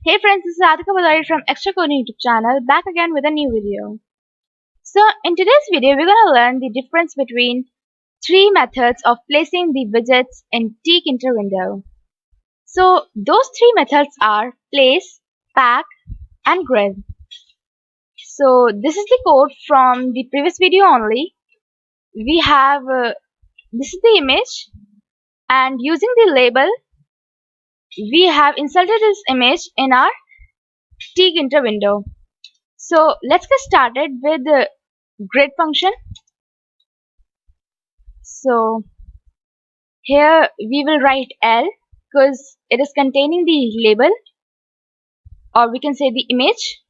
Hey friends, this is Adrika Bhadauria from Extra Coding YouTube channel, back again with a new video. So in today's video, we're gonna learn the difference between three methods of placing the widgets in Tkinter window. So those three methods are place, pack, and grid. So this is the code from the previous video only. We have this is the image, and using the label, we have inserted this image in our Tkinter window. So let's get started with the grid function. So here we will write L because it is containing the label, or we can say the image.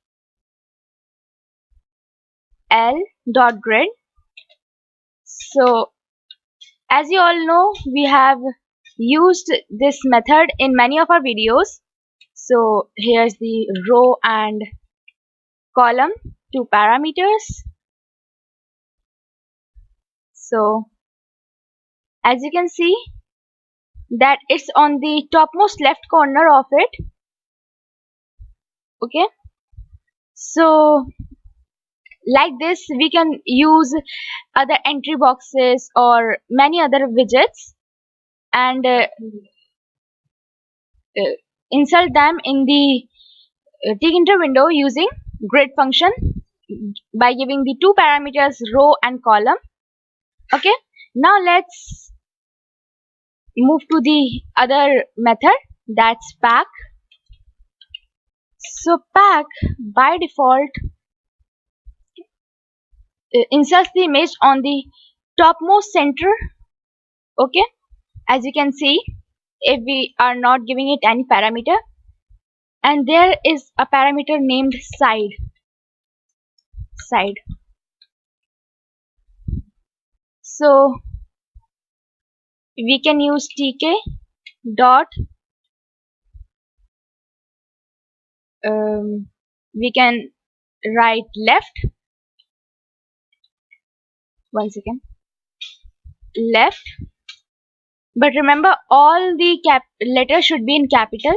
L dot grid. So as you all know, we have used this method in many of our videos. So here's the row and column, two parameters. So as you can see that it's on the topmost left corner of it. Okay, so like this we can use other entry boxes or many other widgets and insert them in the Tkinter window using grid function by giving the two parameters row and column. Okay, now let's move to the other method, that's pack. So pack by default inserts the image on the topmost center. Okay, as you can see, if we are not giving it any parameter, and there is a parameter named side. So we can use tk dot we can write left, one second, left, but remember all the letters should be in capital.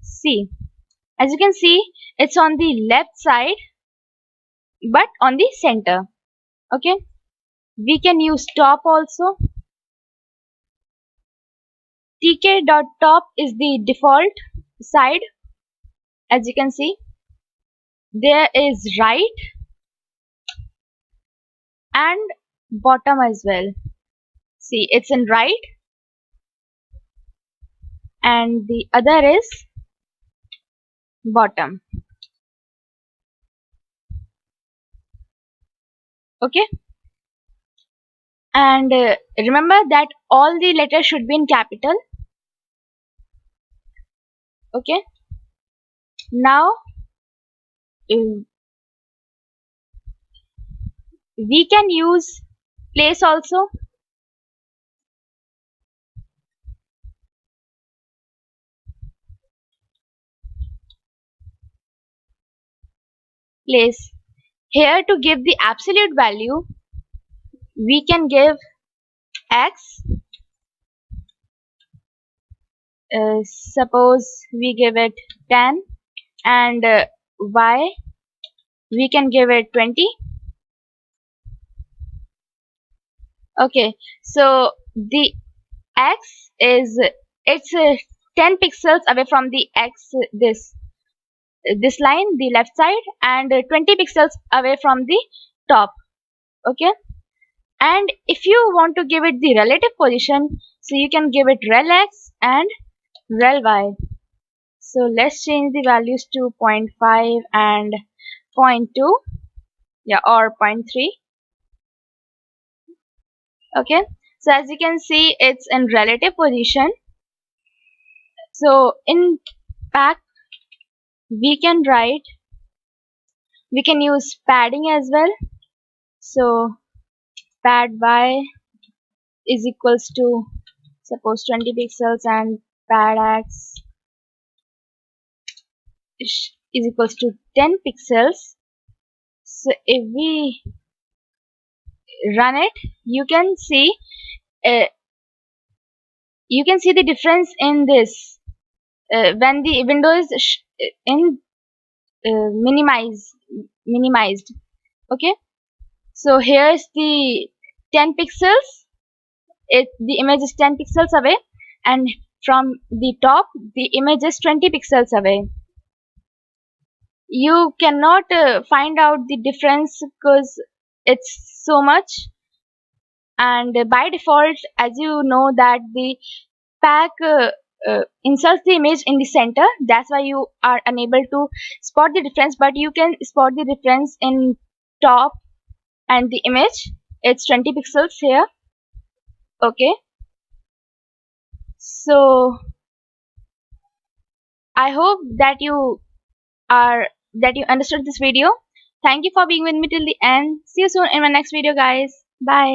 C, as you can see, it's on the left side but on the center. Okay, we can use top also. tk dot top is the default side. As you can see, there is right and bottom as well. See, it's in right and the other is bottom. Okay, and remember that all the letters should be in capital. Okay, now we can use place also. Place, here to give the absolute value we can give x. Suppose we give it 10 and y we can give it 20. Okay, so the x is, it's 10 pixels away from the x, this line, the left side, and 20 pixels away from the top. Okay, and if you want to give it the relative position, so you can give it rel x and rel y. So let's change the values to 0.5 and 0.2, yeah, or 0.3. Okay, so as you can see, it's in relative position. So in pack we can write, we can use padding as well. So pad y is equals to, suppose, 20 pixels, and pad x is equals to 10 pixels. So if we run it, you can see the difference in this. when the window is in minimized. Okay, so here's the 10 pixels. The image is 10 pixels away, and from the top the image is 20 pixels away. You cannot find out the difference because it's so much. And by default, as you know, that the pack inserts the image in the center. That's why you are unable to spot the difference, but you can spot the difference in top and the image. It's 20 pixels here. Okay, so I hope that you understood this video. Thank you for being with me till the end. See you soon in my next video, guys. Bye.